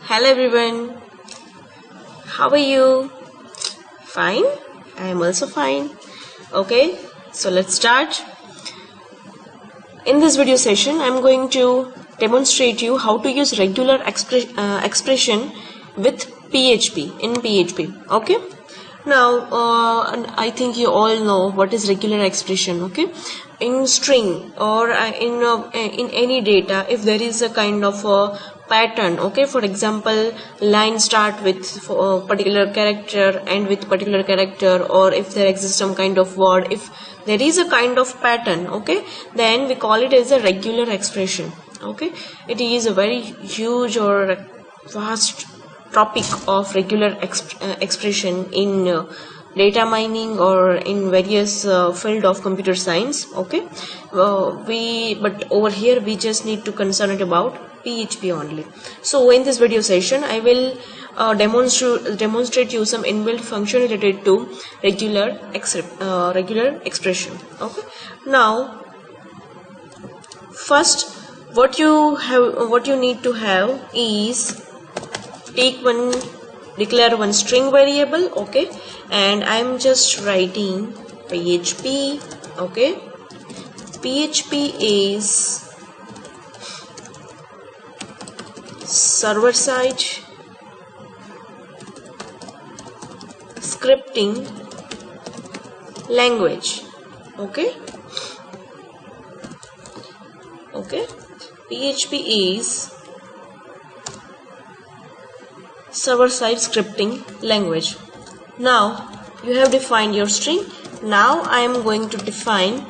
Hello everyone, how are you? Fine? I am also fine. Okay, so let's start. In this video session, I am going to demonstrate you how to use regular expression with PHP in PHP. Okay. Now, I think you all know what is regular expression. Okay, in string or in any data, if there is a kind of a pattern, okay, for example, line start with particular character, end with particular character, or if there exists some kind of word, if there is a kind of pattern, okay, then we call it as a regular expression. Okay, it is a very huge or vast topic of regular expression in data mining or in various field of computer science. Okay, but over here we just need to concern it about PHP only. So in this video session I will demonstrate you some inbuilt function related to regular expression. Okay, now first what you need to have is declare one string variable. Okay, and I'm just writing PHP. Okay, PHP is server-side scripting language. Okay, PHP is server-side scripting language. Now you have defined your string. Now I am going to define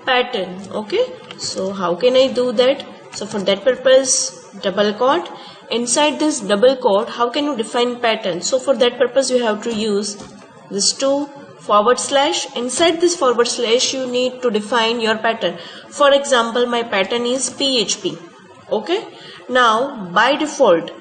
pattern. Okay, so how can I do that? So for that purpose, double quote. Inside this double quote, how can you define pattern? So for that purpose you have to use this // inside this / you need to define your pattern. For example, my pattern is PHP. Okay, now by default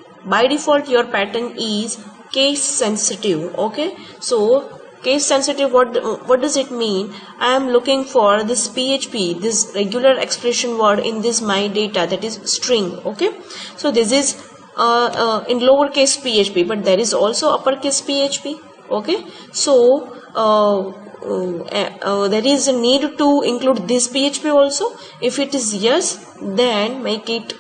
your pattern is case sensitive. Okay, so case sensitive, what does it mean? I am looking for this PHP, this regular expression word in this my data, that is string. Okay, so this is in lowercase PHP, but there is also uppercase PHP. Okay, so there is a need to include this PHP also. If it is yes, then make it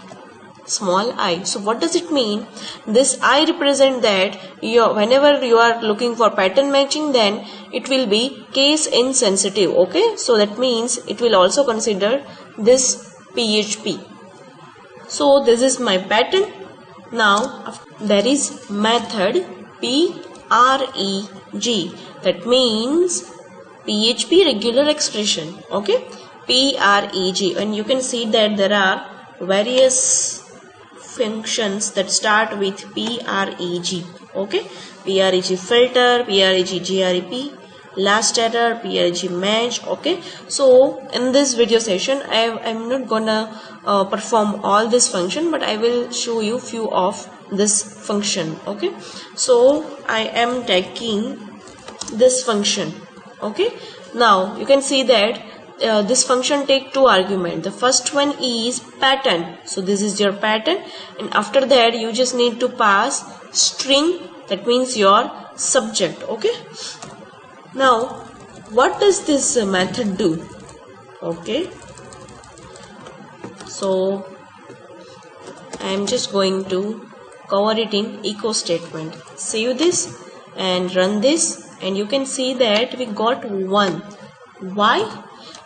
small I. So what does it mean? This I represent that whenever you are looking for pattern matching, then it will be case insensitive. Okay, so that means it will also consider this PHP. So this is my pattern. Now there is method PREG, that means PHP regular expression. Okay, PREG, and you can see that there are various functions that start with PREG. Okay, PREG filter, PREG grep, last error, PREG match. Okay, so in this video session I'm not gonna perform all this function, but I will show you few of this function. Okay, so I am taking this function. Okay, now you can see that this function take two arguments. The first one is pattern, so this is your pattern, and after that you just need to pass string, that means your subject. Okay, now what does this method do? Okay, so I am just going to cover it in echo statement. Save this and run this, and you can see that we got 1. Why?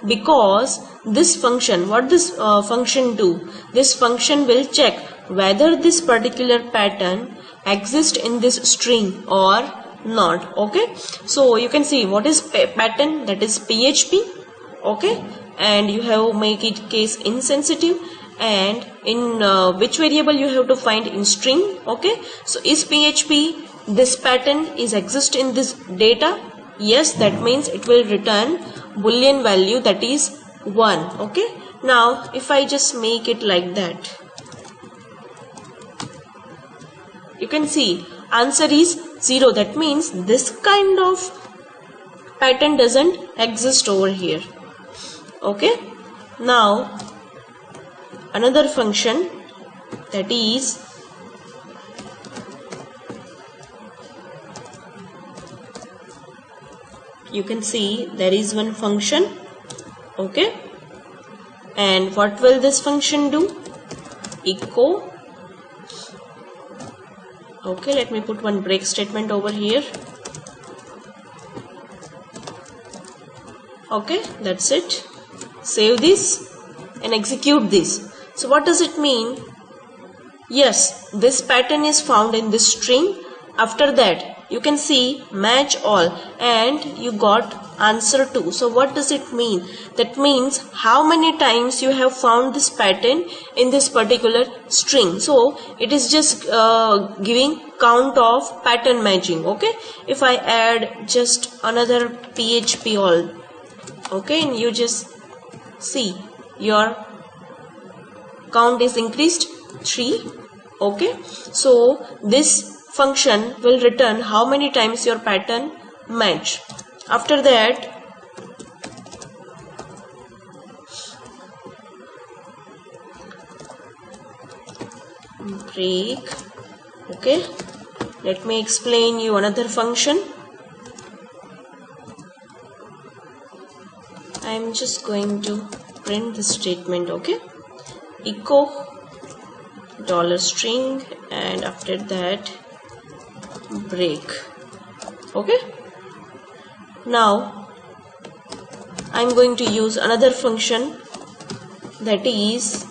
Because this function, what this function do? This function will check whether this particular pattern exists in this string or not. Okay, so you can see what is pattern, that is PHP. Okay, and you have make it case insensitive, and in which variable you have to find in string. Okay, so is PHP, this pattern is exist in this data? Yes, that means it will return boolean value, that is 1. Okay, now if I just make it like that, you can see answer is 0. That means this kind of pattern doesn't exist over here. Okay, now another function, that is you can see there is one function. Okay, and what will this function do? Echo. Okay, let me put one break statement over here. Okay, that's it. Save this and execute this. So what does it mean? Yes, this pattern is found in this string. After that, you can see match all and you got answer 2. So what does it mean? That means how many times you have found this pattern in this particular string. So it is just giving count of pattern matching. Okay, if I add just another PHP all, okay, and you just see your count is increased 3. Okay, so this function will return how many times your pattern match. After that, break. Okay, let me explain you another function. I am just going to print this statement. Okay, echo $string and after that break. Okay, now I'm going to use another function, that is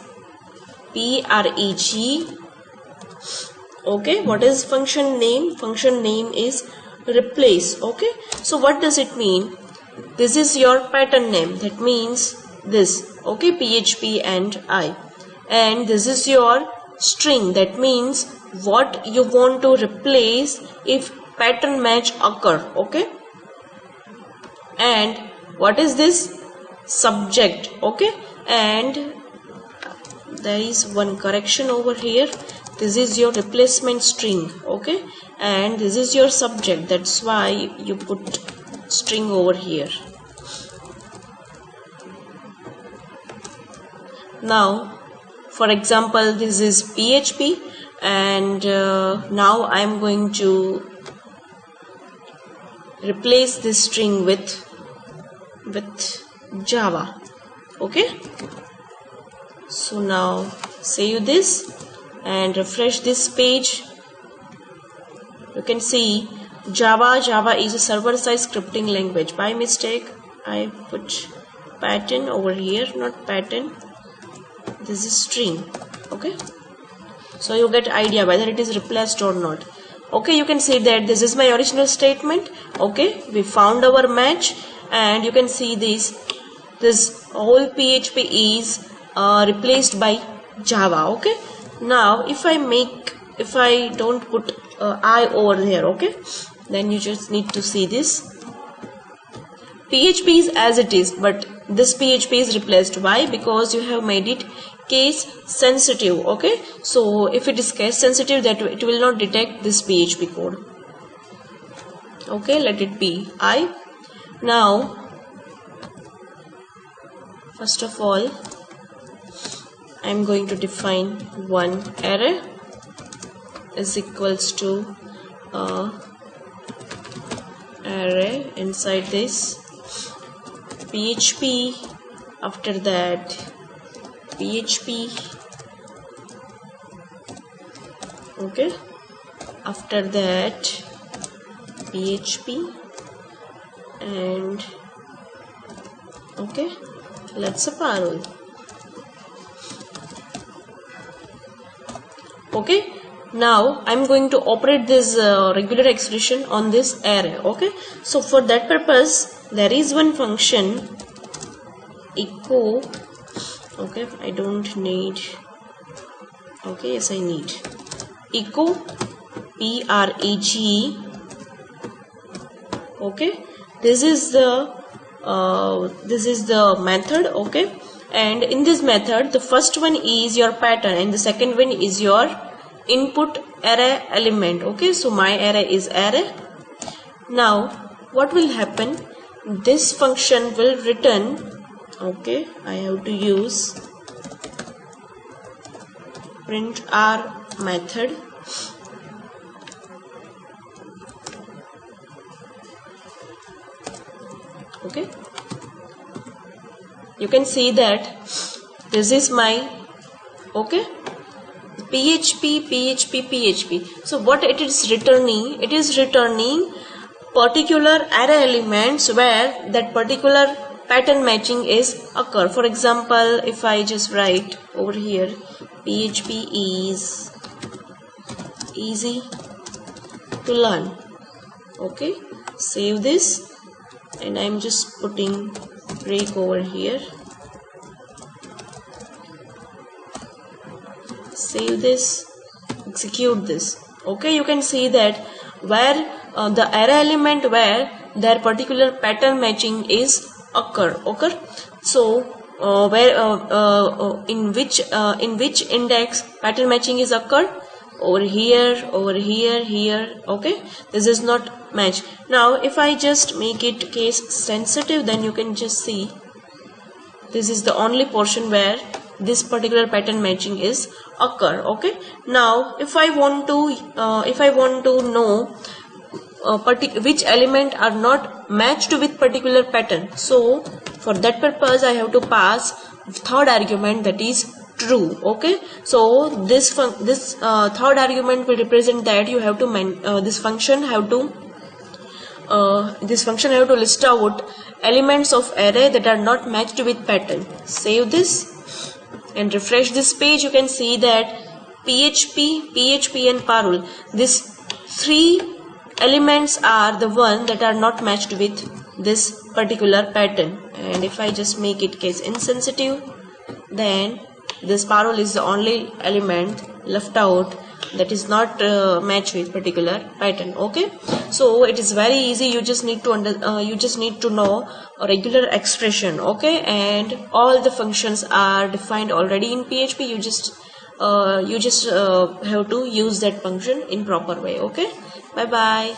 preg. Okay, what is function name? Function name is replace. Okay, so what does it mean? This is your pattern name, that means this. Okay, PHP and I, and this is your string, that means what you want to replace if pattern match occur. Okay, and what is this? Subject. Okay, and there is one correction over here. This is your replacement string. Okay, and this is your subject, that's why you put string over here. Now for example, this is PHP and now I am going to replace this string with Java. Okay, so now save this and refresh this page. You can see Java is a server-side scripting language. By mistake I put pattern over here, not pattern. This is string. Okay, so you get idea whether it is replaced or not. Okay, you can see that this is my original statement. Okay, we found our match and you can see this whole PHP is replaced by Java. Okay, now if I don't put I over here, okay, then you just need to see this. PHP is as it is, but this PHP is replaced. Why? Because you have made it case sensitive. Okay, so if it is case sensitive, that it will not detect this PHP code. Okay, let it be I. Now first of all, I am going to define one array is equals to array. Inside this PHP, after that PHP. Okay, after that PHP, and okay, let's a parole. Okay, now I'm going to operate this regular expression on this array. Okay, so for that purpose there is one function echo. Okay, I don't need. Okay, yes, I need echo preg. Okay, this is the method. Okay, and in this method the first one is your pattern and the second one is your input array element. Okay, so my array is array. Now what will happen? This function will return. Okay, I have to use print r method. Okay, you can see that this is my PHP. So what it is returning? It is returning particular array elements where that particular pattern matching is occur. For example, if I just write over here, PHP is easy to learn. Okay, save this, and I'm just putting break over here. Save this, execute this. Okay, you can see that where the array element where their particular pattern matching is occur. So where in which index pattern matching is occurred? Over here, here. Okay, this is not match. Now if I just make it case sensitive, then you can just see this is the only portion where this particular pattern matching is occur. Okay, now if I want to know which element are not matched with particular pattern, so for that purpose I have to pass third argument, that is true. Okay, so this third argument will represent that you have to this function have to list out elements of array that are not matched with pattern. Save this and refresh this page. You can see that PHP and Parul, these three elements are the one that are not matched with this particular pattern. And if I just make it case insensitive, then this Parul is the only element left out that is not matched with particular pattern. Okay, so it is very easy. You just need to know a regular expression. Okay, and all the functions are defined already in PHP. You just have to use that function in proper way. Okay, bye bye.